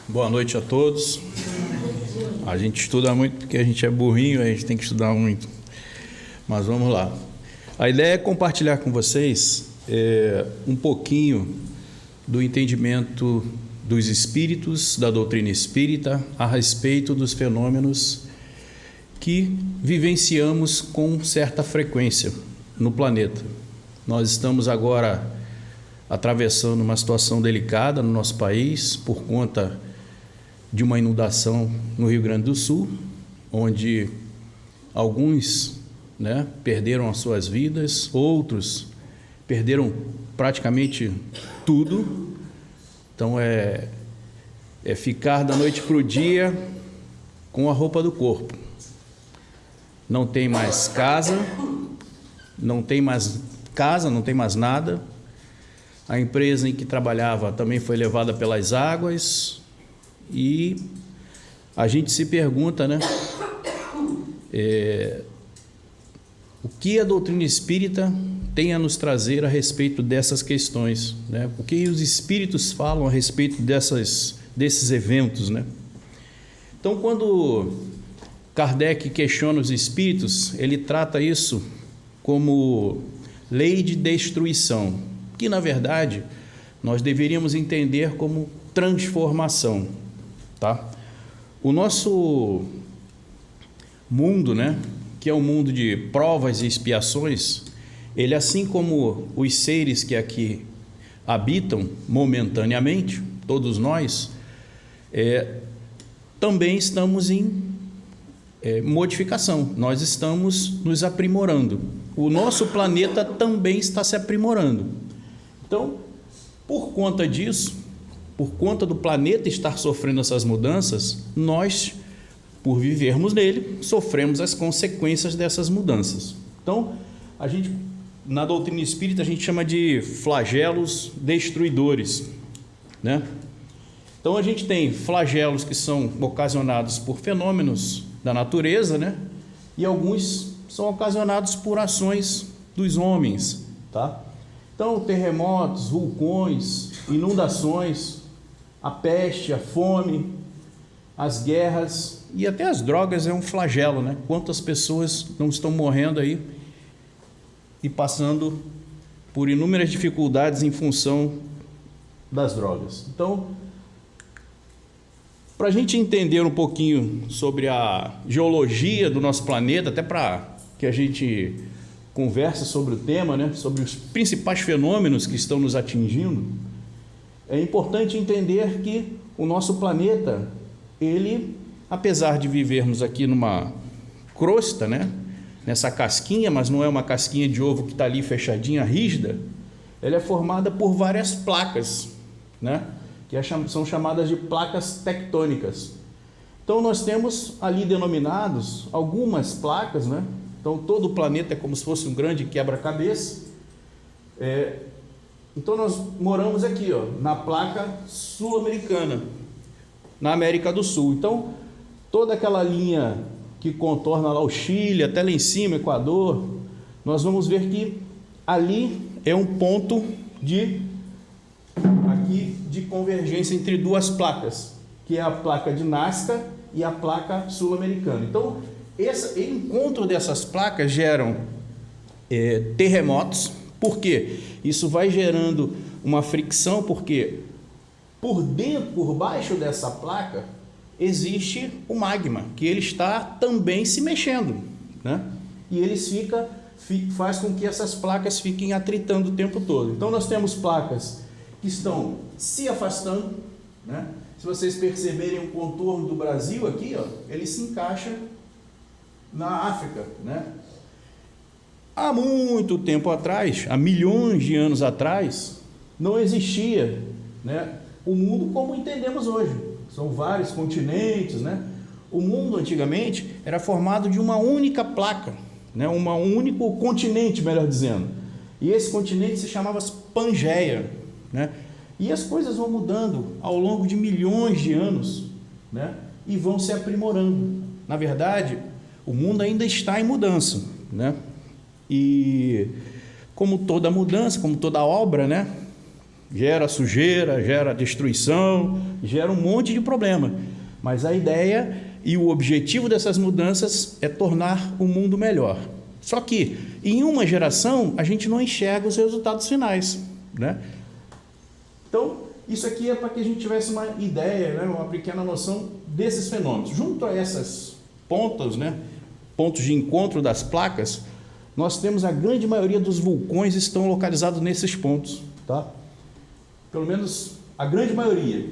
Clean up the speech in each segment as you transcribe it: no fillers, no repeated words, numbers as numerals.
Boa noite a todos. A gente estuda muito porque a gente é burrinho, a gente tem que estudar muito. Mas vamos lá. A ideia é compartilhar com vocês um pouquinho do entendimento dos espíritos, da doutrina espírita, a respeito dos fenômenos que vivenciamos com certa frequência no planeta. Nós estamos agora atravessando uma situação delicada no nosso país por conta de uma inundação no Rio Grande do Sul, onde alguns, perderam as suas vidas, outros perderam praticamente tudo. Então é ficar da noite para o dia com a roupa do corpo. Não tem mais casa, não tem mais nada. A empresa em que trabalhava também foi levada pelas águas. E a gente se pergunta, o que a doutrina espírita tem a nos trazer a respeito dessas questões, O que os espíritos falam a respeito desses eventos, Então, quando Kardec questiona os espíritos, ele trata isso como lei de destruição, que na verdade nós deveríamos entender como transformação, O nosso mundo, que é um mundo de provas e expiações, ele, assim como os seres que aqui habitam momentaneamente, todos nós, também estamos em modificação, nós estamos nos aprimorando. O nosso planeta também está se aprimorando. Então, por conta disso, por conta do planeta estar sofrendo essas mudanças, nós, por vivermos nele, sofremos as consequências dessas mudanças. Então, na doutrina espírita, a gente chama de flagelos destruidores, Então, a gente tem flagelos que são ocasionados por fenômenos da natureza, e alguns são ocasionados por ações dos homens, Então, terremotos, vulcões, inundações, a peste, a fome, as guerras e até as drogas é um flagelo, Quantas pessoas não estão morrendo aí e passando por inúmeras dificuldades em função das drogas. Então, para a gente entender um pouquinho sobre a geologia do nosso planeta, até para que a gente converse sobre o tema, sobre os principais fenômenos que estão nos atingindo, é importante entender que o nosso planeta, ele, apesar de vivermos aqui numa crosta, nessa casquinha, mas não é uma casquinha de ovo que está ali fechadinha, rígida, ela é formada por várias placas, que são chamadas de placas tectônicas. Então, nós temos ali denominados algumas placas, Então, todo o planeta é como se fosse um grande quebra-cabeça. Então, nós moramos aqui, na placa sul-americana, na América do Sul. Então, toda aquela linha que contorna lá o Chile, até lá em cima, Equador, nós vamos ver que ali é um ponto de convergência entre duas placas, que é a placa de Nazca e a placa sul-americana. Então, esse encontro dessas placas geram terremotos. Por quê? Isso vai gerando uma fricção, porque por baixo dessa placa existe o magma, que ele está também se mexendo, E ele faz com que essas placas fiquem atritando o tempo todo. Então, nós temos placas que estão se afastando, Se vocês perceberem o contorno do Brasil aqui, ele se encaixa na África, Há muito tempo atrás, há milhões de anos atrás, não existia, o mundo como entendemos hoje. São vários continentes, O mundo antigamente era formado de uma única placa, um único continente, melhor dizendo. E esse continente se chamava Pangeia, E as coisas vão mudando ao longo de milhões de anos, E vão se aprimorando. Na verdade, o mundo ainda está em mudança, E como toda mudança, como toda obra, gera sujeira, gera destruição, gera um monte de problema. Mas a ideia e o objetivo dessas mudanças é tornar o mundo melhor. Só que, em uma geração, a gente não enxerga os resultados finais, né? Então, isso aqui é para que a gente tivesse uma ideia, né, uma pequena noção desses fenômenos. Junto a essas pontas, né, pontos de encontro das placas, nós temos a grande maioria dos vulcões estão localizados nesses pontos, tá? Pelo menos a grande maioria.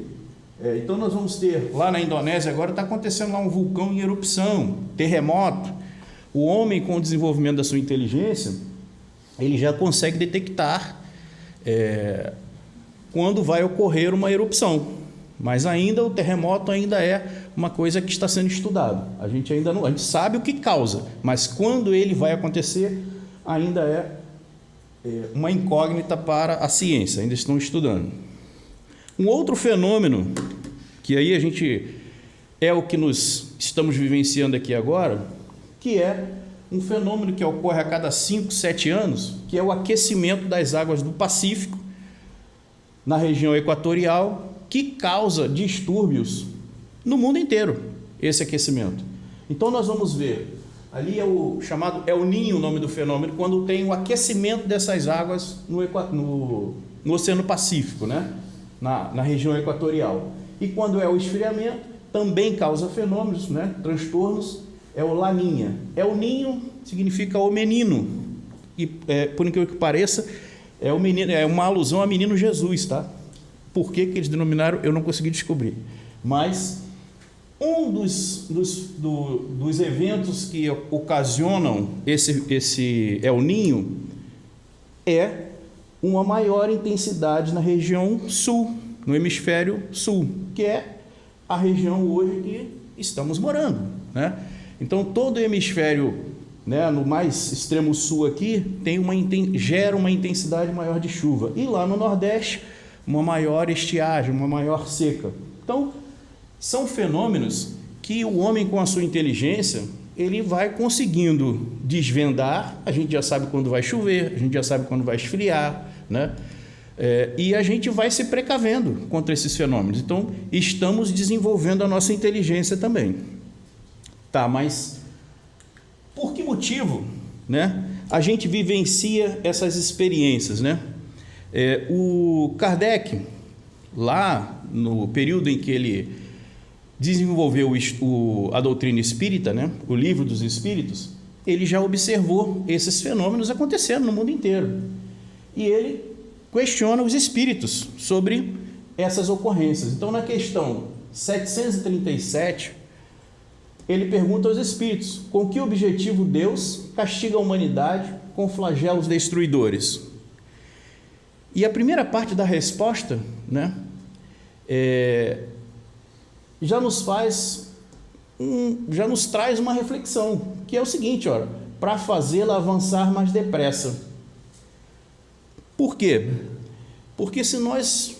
Então nós vamos ter, lá na Indonésia agora está acontecendo lá um vulcão em erupção, terremoto. O homem, com o desenvolvimento da sua inteligência, ele já consegue detectar quando vai ocorrer uma erupção. Mas ainda o terremoto ainda é uma coisa que está sendo estudado. A gente ainda não, a gente sabe o que causa, mas quando ele vai acontecer ainda é uma incógnita para a ciência, ainda estão estudando. Um outro fenômeno, que aí a gente é o que nós estamos vivenciando aqui agora, que é um fenômeno que ocorre a cada 5, 7 anos, que é o aquecimento das águas do Pacífico, na região equatorial, que causa distúrbios no mundo inteiro, esse aquecimento. Então nós vamos ver, ali é o chamado El Niño, o nome do fenômeno, quando tem o aquecimento dessas águas no Oceano Pacífico, né? Na região equatorial. E quando é o esfriamento, também causa fenômenos, né? Transtornos, é o Laninha. El Niño significa o menino, e por incrível que pareça, é o menino, é uma alusão a menino Jesus, tá? Por que eles denominaram, eu não consegui descobrir. Mas um dos eventos que ocasionam esse El Niño é uma maior intensidade na região sul, no hemisfério sul, que é a região hoje que estamos morando, né? Então, todo o hemisfério, né, no mais extremo sul aqui, gera uma intensidade maior de chuva. E lá no Nordeste, uma maior estiagem, uma maior seca. Então, são fenômenos que o homem, com a sua inteligência, ele vai conseguindo desvendar. A gente já sabe quando vai chover, a gente já sabe quando vai esfriar, né? E a gente vai se precavendo contra esses fenômenos. Então, estamos desenvolvendo a nossa inteligência também. Tá, mas por que motivo, né, a gente vivencia essas experiências, né? O Kardec, lá no período em que ele desenvolveu a doutrina espírita, né, o Livro dos Espíritos, ele já observou esses fenômenos acontecendo no mundo inteiro. E ele questiona os espíritos sobre essas ocorrências. Então, na questão 737, ele pergunta aos espíritos: com que objetivo Deus castiga a humanidade com flagelos destruidores? E a primeira parte da resposta, né, já nos traz uma reflexão, que é o seguinte: para fazê-la avançar mais depressa. Por quê? Porque se nós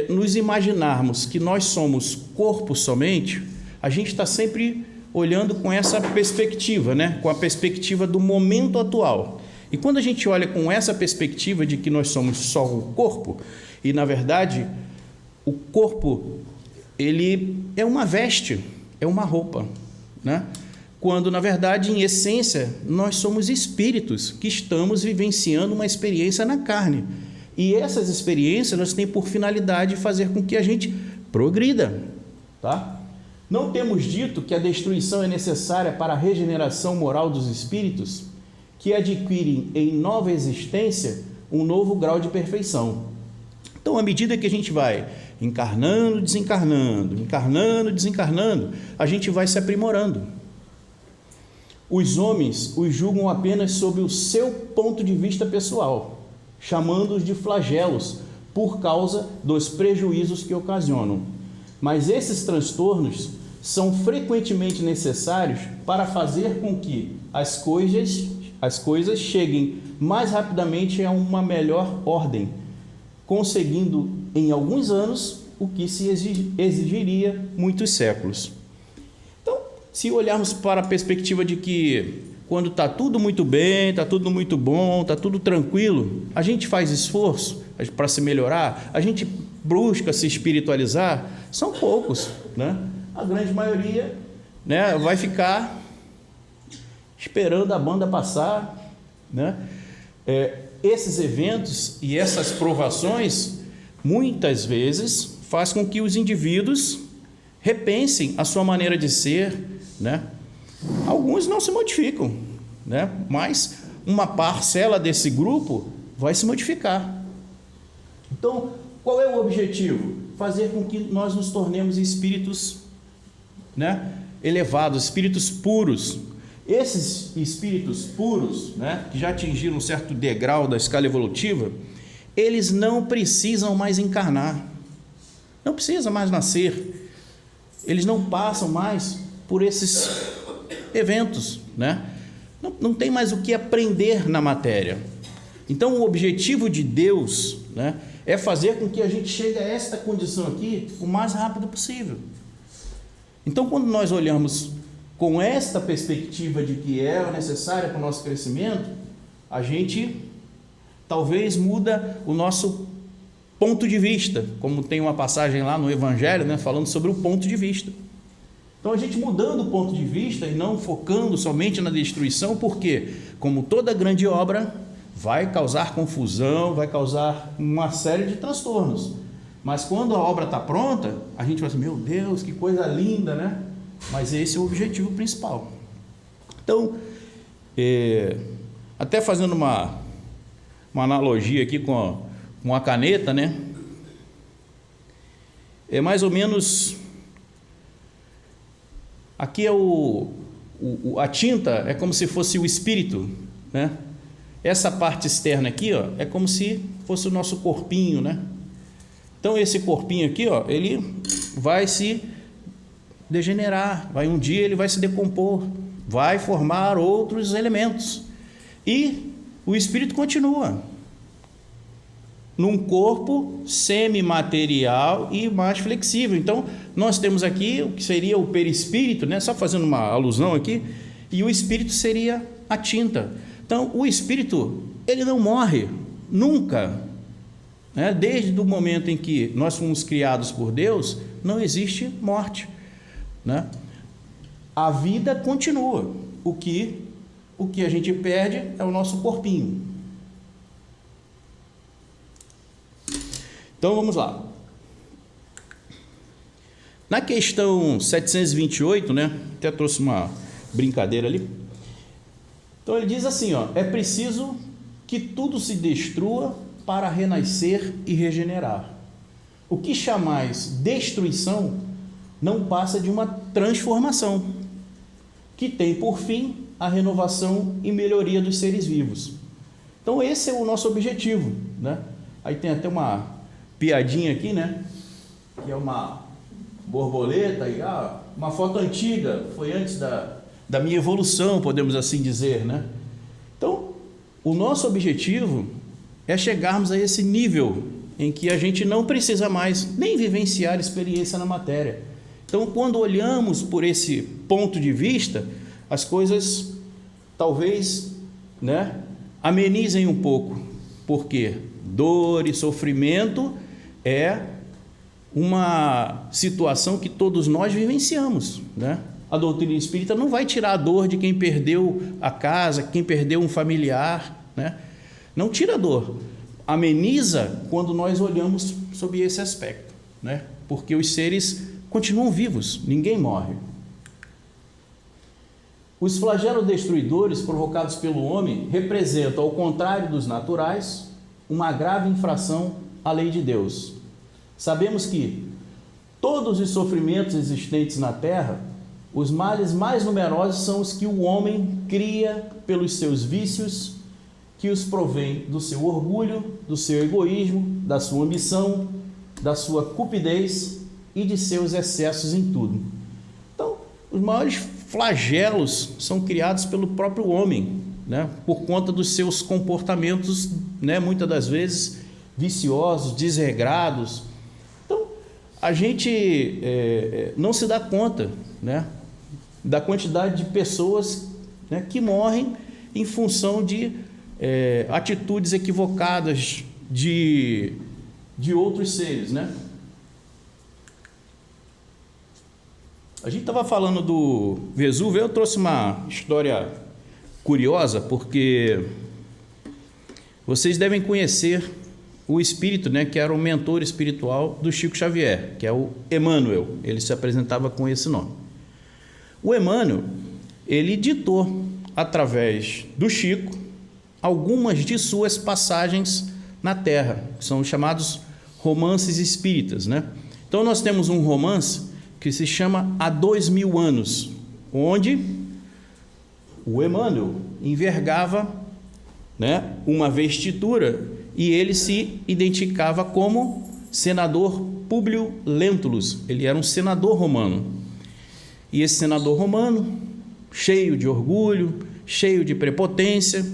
nos imaginarmos que nós somos corpo somente, a gente está sempre olhando com essa perspectiva, né? Com a perspectiva do momento atual. E quando a gente olha com essa perspectiva de que nós somos só o corpo, e na verdade o corpo, ele é uma veste, é uma roupa, né? Quando na verdade, em essência, nós somos espíritos que estamos vivenciando uma experiência na carne. E essas experiências elas têm por finalidade fazer com que a gente progrida, tá? Não temos dito que a destruição é necessária para a regeneração moral dos espíritos, que adquirem em nova existência um novo grau de perfeição. Então, à medida que a gente vai encarnando, desencarnando, a gente vai se aprimorando. Os homens os julgam apenas sob o seu ponto de vista pessoal, chamando-os de flagelos por causa dos prejuízos que ocasionam. Mas esses transtornos são frequentemente necessários para fazer com que as coisas cheguem mais rapidamente a uma melhor ordem, conseguindo em alguns anos o que se exigiria muitos séculos. Então, se olharmos para a perspectiva de que quando está tudo muito bem, está tudo muito bom, está tudo tranquilo, a gente faz esforço, para se melhorar, a gente busca se espiritualizar, são poucos, né? A grande maioria, né, vai ficar esperando a banda passar, né? Esses eventos e essas provações, muitas vezes, faz com que os indivíduos repensem a sua maneira de ser, né? Alguns não se modificam, né? Mas uma parcela desse grupo vai se modificar. Então, qual é o objetivo? Fazer com que nós nos tornemos espíritos, né, elevados, espíritos puros. Esses espíritos puros, né, que já atingiram um certo degrau da escala evolutiva, eles não precisam mais encarnar, não precisam mais nascer, eles não passam mais por esses eventos, né? Não tem mais o que aprender na matéria. Então, o objetivo de Deus, né, é fazer com que a gente chegue a esta condição aqui o mais rápido possível. Então, quando nós olhamos com esta perspectiva de que é necessária para o nosso crescimento, a gente talvez muda o nosso ponto de vista, como tem uma passagem lá no Evangelho, né, falando sobre o ponto de vista. Então, a gente mudando o ponto de vista e não focando somente na destruição, porque, como toda grande obra, vai causar confusão, vai causar uma série de transtornos. Mas quando a obra está pronta, a gente vai assim, meu Deus, que coisa linda, né? Mas esse é o objetivo principal. Então, até fazendo uma analogia aqui com a caneta, né? É mais ou menos... Aqui é a tinta é como se fosse o espírito, né? Essa parte externa aqui, ó, é como se fosse o nosso corpinho, né? Então esse corpinho aqui, ó, ele vai se degenerar, um dia ele vai se decompor, vai formar outros elementos. E o espírito continua num corpo semimaterial e mais flexível. Então, nós temos aqui o que seria o perispírito, né? Só fazendo uma alusão aqui, e o espírito seria a tinta. Então, o espírito, ele não morre, nunca, né? Desde o momento em que nós fomos criados por Deus, não existe morte, né? A vida continua, o que a gente perde é o nosso corpinho. Então, vamos lá. Na questão 728, né? Até trouxe uma brincadeira ali. Então, ele diz assim, ó, é preciso que tudo se destrua para renascer e regenerar. O que chamais destruição não passa de uma transformação, que tem por fim a renovação e melhoria dos seres vivos. Então, esse é o nosso objetivo, né? Aí tem até uma piadinha aqui, né? Que é uma borboleta e uma foto antiga, foi antes da minha evolução, podemos assim dizer, né? Então, o nosso objetivo é chegarmos a esse nível em que a gente não precisa mais nem vivenciar experiência na matéria. Então, quando olhamos por esse ponto de vista, as coisas talvez, né, amenizem um pouco, porque dor e sofrimento é uma situação que todos nós vivenciamos, né? A doutrina espírita não vai tirar a dor de quem perdeu a casa, quem perdeu um familiar, né? Não tira a dor, ameniza quando nós olhamos sob esse aspecto, né? Porque os seres continuam vivos, ninguém morre. Os flagelos destruidores provocados pelo homem representam, ao contrário dos naturais, uma grave infração à lei de Deus. Sabemos que todos os sofrimentos existentes na Terra, os males mais numerosos são os que o homem cria pelos seus vícios, que os provém do seu orgulho, do seu egoísmo, da sua ambição, da sua cupidez e de seus excessos em tudo. Então, os maiores flagelos são criados pelo próprio homem, né? Por conta dos seus comportamentos, né? Muitas das vezes viciosos, desregrados. Então, a gente não se dá conta, né, da quantidade de pessoas, né, que morrem em função de atitudes equivocadas, de outros seres, né? A gente estava falando do Vesúvio, eu trouxe uma história curiosa, porque vocês devem conhecer o espírito, né, que era o mentor espiritual do Chico Xavier, que é o Emmanuel. Ele se apresentava com esse nome. O Emmanuel, ele ditou, através do Chico, algumas de suas passagens na Terra, que são os chamados romances espíritas, né? Então nós temos um romance que se chama Há 2000 anos, onde o Emmanuel envergava, né, uma vestitura e ele se identificava como senador Públio Lentulus. Ele era um senador romano. E esse senador romano, cheio de orgulho, cheio de prepotência,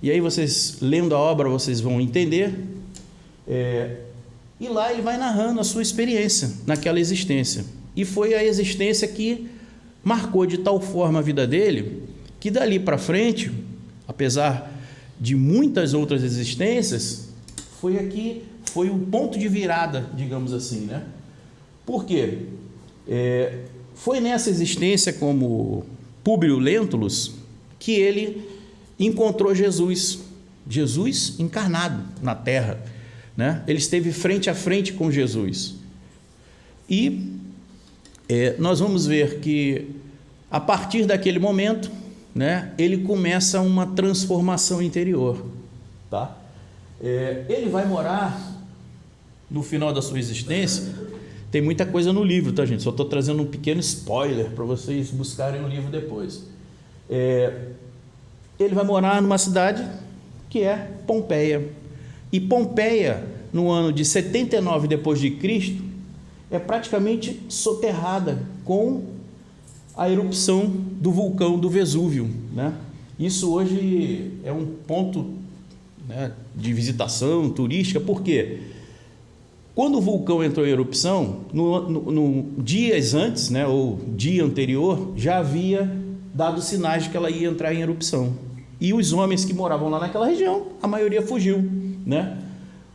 e aí vocês, lendo a obra, vocês vão entender, e lá ele vai narrando a sua experiência naquela existência. E foi a existência que marcou de tal forma a vida dele, que dali para frente, apesar de muitas outras existências, foi um ponto de virada, digamos assim, né? Por quê? Foi nessa existência como Públio Lentulus que ele encontrou Jesus encarnado na Terra, né? Ele esteve frente a frente com Jesus. E nós vamos ver que, a partir daquele momento, né, ele começa uma transformação interior, tá? Ele vai morar, no final da sua existência, tem muita coisa no livro, tá, gente? Só estou trazendo um pequeno spoiler para vocês buscarem o livro depois. Ele vai morar numa cidade que é Pompeia. E Pompeia, no ano de 79 depois de Cristo, é praticamente soterrada com a erupção do vulcão do Vesúvio, né? Isso hoje é um ponto, né, de visitação turística. Por quê? Quando o vulcão entrou em erupção, no dias antes, né, ou dia anterior, já havia dado sinais de que ela ia entrar em erupção. E os homens que moravam lá naquela região, a maioria fugiu, né?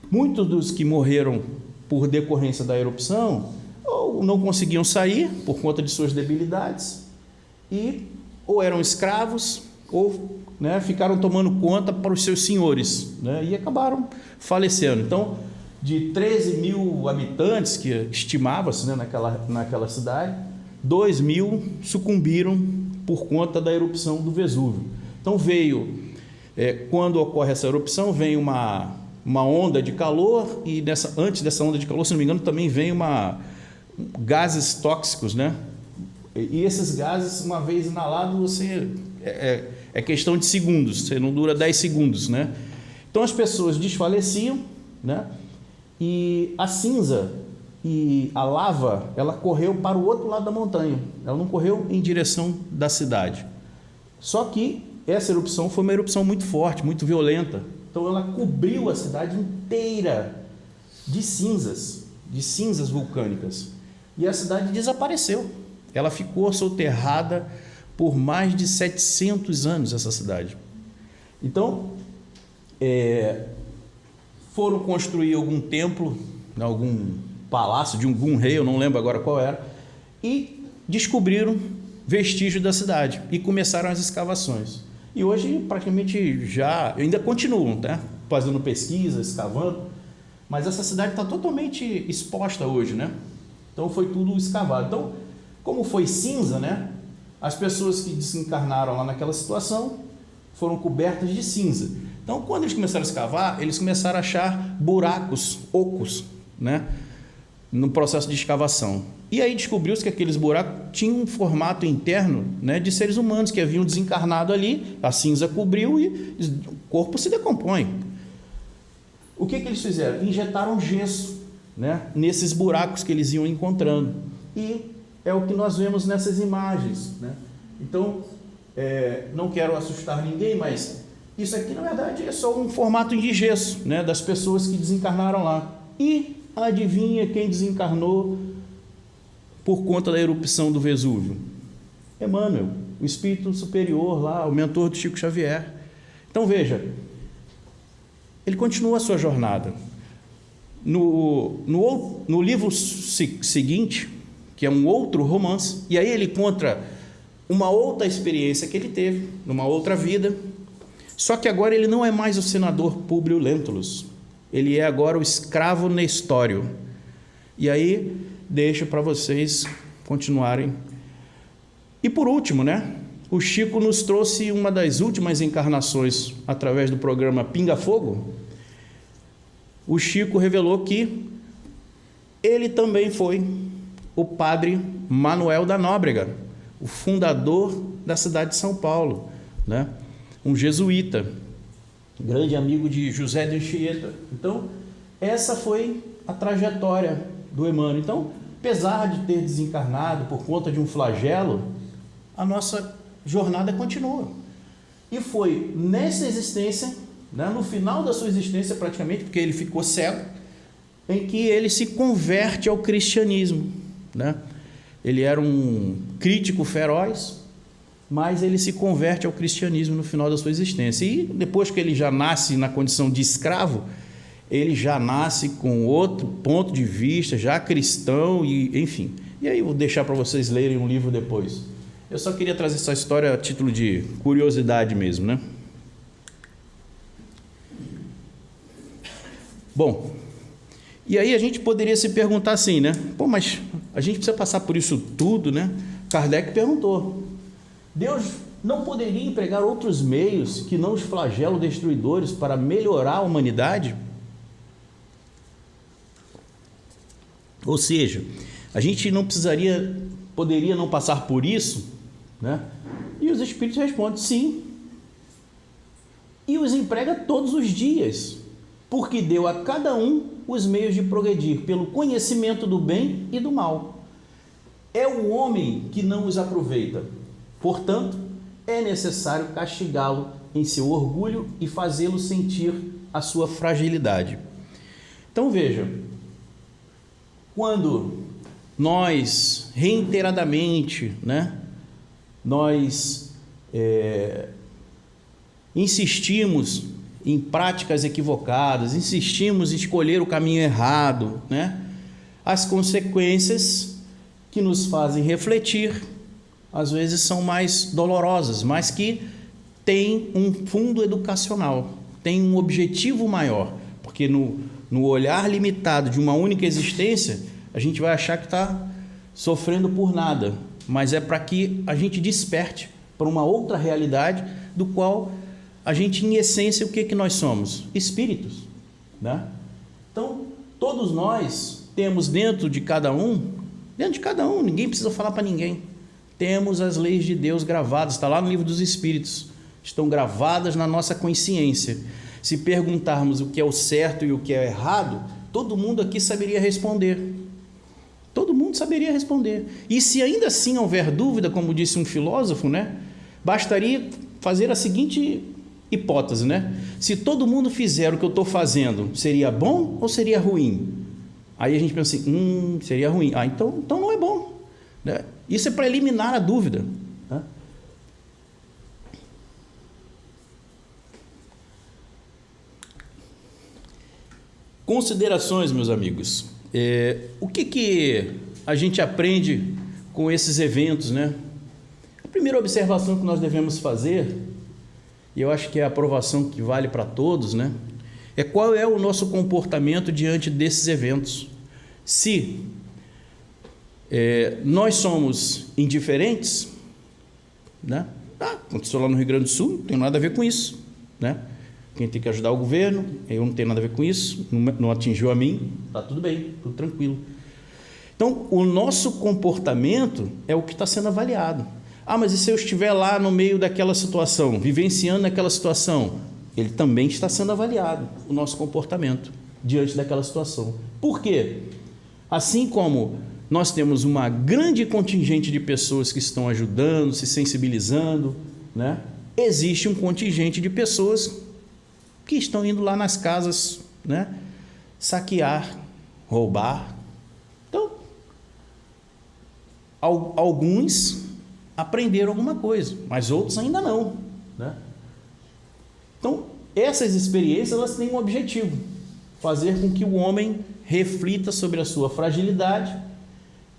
Muitos dos que morreram por decorrência da erupção, ou não conseguiam sair por conta de suas debilidades, ou eram escravos, ou, né, ficaram tomando conta para os seus senhores, né, e acabaram falecendo. Então, de 13 mil habitantes que estimava-se, né, naquela cidade, 2 mil sucumbiram por conta da erupção do Vesúvio. Então quando ocorre essa erupção, vem uma onda de calor, e antes dessa onda de calor, se não me engano, também vem gases tóxicos, né? E esses gases, uma vez inalado, é questão de segundos, você não dura 10 segundos, né? Então as pessoas desfaleciam, né? E a cinza e a lava, ela correu para o outro lado da montanha, ela não correu em direção da cidade. Só que essa erupção foi uma erupção muito forte, muito violenta. Então ela cobriu a cidade inteira de cinzas vulcânicas. E a cidade desapareceu. Ela ficou soterrada por mais de 700 anos, essa cidade. Então, foram construir algum templo, algum palácio de algum rei, eu não lembro agora qual era, e descobriram vestígios da cidade e começaram as escavações. E hoje praticamente ainda continuam, tá? Fazendo pesquisa, escavando, mas essa cidade está totalmente exposta hoje, né? Então foi tudo escavado. Então, como foi cinza, né? As pessoas que desencarnaram lá naquela situação foram cobertas de cinza. Então, quando eles começaram a escavar, eles começaram a achar buracos ocos, né, no processo de escavação. E aí descobriu-se que aqueles buracos tinham um formato interno, né, de seres humanos que haviam desencarnado ali, a cinza cobriu e o corpo se decompõe. O que eles fizeram? Injetaram gesso, né, nesses buracos que eles iam encontrando. E é o que nós vemos nessas imagens, né? Então, não quero assustar ninguém, mas isso aqui, na verdade, é só um formato de gesso, né, das pessoas que desencarnaram lá. E adivinha quem desencarnou por conta da erupção do Vesúvio? Emmanuel, o espírito superior lá, o mentor do Chico Xavier. Então, veja, ele continua a sua jornada. No livro seguinte, que é um outro romance, e aí ele conta uma outra experiência que ele teve, numa outra vida, só que agora ele não é mais o senador Públio Lentulus, ele é agora o escravo Nestório. E aí, deixo para vocês continuarem. E por último, né? O Chico nos trouxe uma das últimas encarnações através do programa Pinga Fogo. O Chico revelou que ele também foi o padre Manuel da Nóbrega, o fundador da cidade de São Paulo, né? Um jesuíta, grande amigo de José de Anchieta. Então, essa foi a trajetória do Emmanuel. Então, apesar de ter desencarnado por conta de um flagelo, a nossa jornada continua. E foi nessa existência, né, no final da sua existência praticamente, porque ele ficou cego, em que ele se converte ao cristianismo, né? Ele era um crítico feroz, mas ele se converte ao cristianismo no final da sua existência. E depois que ele já nasce na condição de escravo, ele já nasce com outro ponto de vista, já cristão, e enfim. E aí eu vou deixar para vocês lerem um livro depois. Eu só queria trazer essa história a título de curiosidade mesmo, né? Bom, e aí a gente poderia se perguntar assim, né? Pô, mas a gente precisa passar por isso tudo, né? Kardec perguntou: Deus não poderia empregar outros meios que não os flagelos destruidores para melhorar a humanidade? Ou seja, a gente não poderia não passar por isso, né? E os Espíritos respondem: sim. E os emprega todos os dias, porque deu a cada um os meios de progredir pelo conhecimento do bem e do mal. É o homem que não os aproveita. Portanto, é necessário castigá-lo em seu orgulho e fazê-lo sentir a sua fragilidade. Então veja, quando nós reiteradamente, né, nós insistimos em práticas equivocadas, insistimos em escolher o caminho errado, né, as consequências que nos fazem refletir às vezes são mais dolorosas, mas que têm um fundo educacional, têm um objetivo maior, porque no olhar limitado de uma única existência, a gente vai achar que está sofrendo por nada, mas é para que a gente desperte para uma outra realidade, do qual a gente, em essência, o que nós somos? Espíritos, né? Então, todos nós temos dentro de cada um, ninguém precisa falar para ninguém, temos as leis de Deus gravadas, está lá no Livro dos Espíritos, estão gravadas na nossa consciência. Se perguntarmos o que é o certo e o que é errado, todo mundo aqui saberia responder. Todo mundo saberia responder. E se ainda assim houver dúvida, como disse um filósofo, né, bastaria fazer a seguinte hipótese, né? Se todo mundo fizer o que eu estou fazendo, seria bom ou seria ruim? Aí a gente pensa assim, seria ruim. Então não é bom, né? Isso é para eliminar a dúvida, né? Considerações, meus amigos. O que a gente aprende com esses eventos, né? A primeira observação que nós devemos fazer, e eu acho que é a aprovação que vale para todos, né, é qual é o nosso comportamento diante desses eventos. Se nós somos indiferentes, né? Aconteceu lá no Rio Grande do Sul, não tem nada a ver com isso, né? Quem tem que ajudar o governo, eu não tenho nada a ver com isso, não atingiu a mim, está tudo bem, tudo tranquilo. Então, o nosso comportamento é o que está sendo avaliado. Mas e se eu estiver lá no meio daquela situação, vivenciando aquela situação? Ele também está sendo avaliado, o nosso comportamento diante daquela situação. Por quê? Assim como nós temos uma grande contingente de pessoas que estão ajudando, se sensibilizando, né? Existe um contingente de pessoas que estão indo lá nas casas, né, saquear, roubar. Então, alguns aprenderam alguma coisa, mas outros ainda não, né? Então, essas experiências elas têm um objetivo: fazer com que o homem reflita sobre a sua fragilidade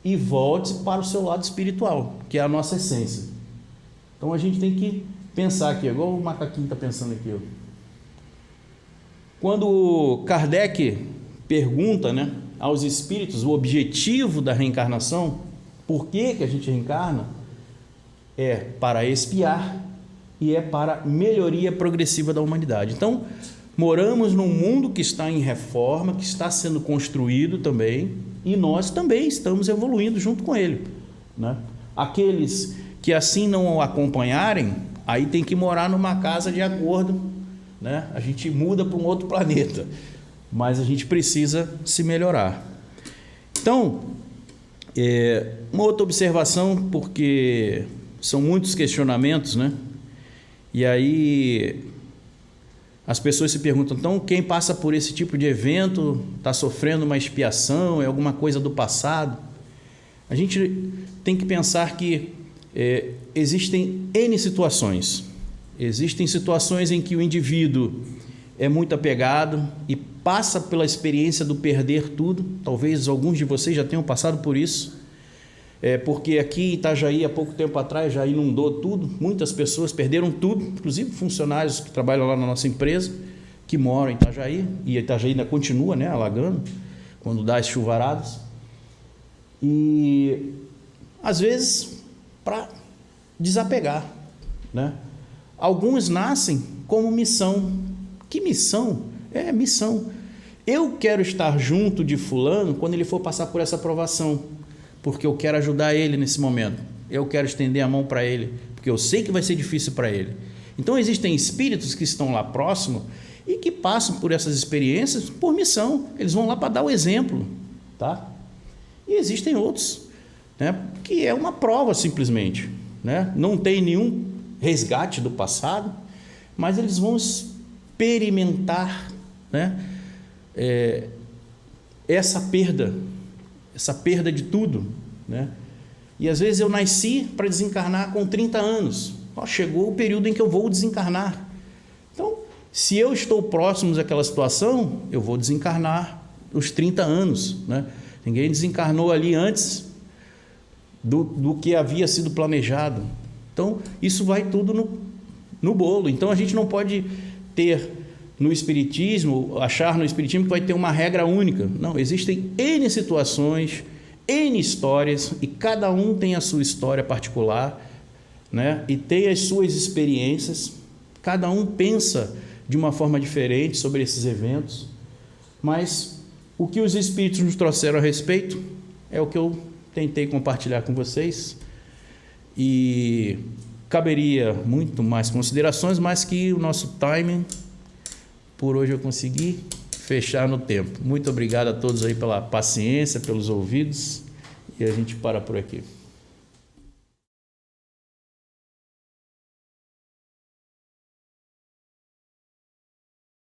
e volte para o seu lado espiritual, que é a nossa essência. Então a gente tem que pensar aqui, igual o macaquinho está pensando aqui. Ó. Quando Kardec pergunta, né, aos espíritos o objetivo da reencarnação, por que a gente reencarna, é para expiar e é para melhoria progressiva da humanidade. Então, moramos num mundo que está em reforma, que está sendo construído também, e nós também estamos evoluindo junto com ele, né? Aqueles que assim não o acompanharem, aí tem que morar numa casa de acordo, né? A gente muda para um outro planeta, mas a gente precisa se melhorar. Então, uma outra observação, porque são muitos questionamentos, né? E aí as pessoas se perguntam, então quem passa por esse tipo de evento está sofrendo uma expiação, é alguma coisa do passado? A gente tem que pensar que existem N situações. Existem situações em que o indivíduo é muito apegado e passa pela experiência do perder tudo. Talvez alguns de vocês já tenham passado por isso. Porque aqui em Itajaí, há pouco tempo atrás, já inundou tudo. Muitas pessoas perderam tudo, inclusive funcionários que trabalham lá na nossa empresa, que moram em Itajaí, e Itajaí ainda continua, né, alagando, quando dá as chuvaradas. E, às vezes, para desapegar, né? Alguns nascem como missão. Que missão? Missão. Eu quero estar junto de fulano quando ele for passar por essa provação, porque eu quero ajudar ele nesse momento, eu quero estender a mão para ele, porque eu sei que vai ser difícil para ele. Então existem espíritos que estão lá próximo e que passam por essas experiências por missão, eles vão lá para dar o exemplo, tá? E existem outros, né, que é uma prova simplesmente, né? Não tem nenhum resgate do passado, mas eles vão experimentar, né, essa perda de tudo, né? E às vezes eu nasci para desencarnar com 30 anos. Chegou o período em que eu vou desencarnar. Então, se eu estou próximo daquela situação, eu vou desencarnar os 30 anos, né? Ninguém desencarnou ali antes do que havia sido planejado. Então, isso vai tudo no bolo. Então, a gente não pode ter no Espiritismo, achar no Espiritismo que vai ter uma regra única. Não, existem N situações, N histórias, e cada um tem a sua história particular, né? E tem as suas experiências, cada um pensa de uma forma diferente sobre esses eventos, mas o que os Espíritos nos trouxeram a respeito é o que eu tentei compartilhar com vocês, e caberia muito mais considerações, mas que o nosso timing, por hoje eu consegui fechar no tempo. Muito obrigado a todos aí pela paciência, pelos ouvidos, e a gente para por aqui.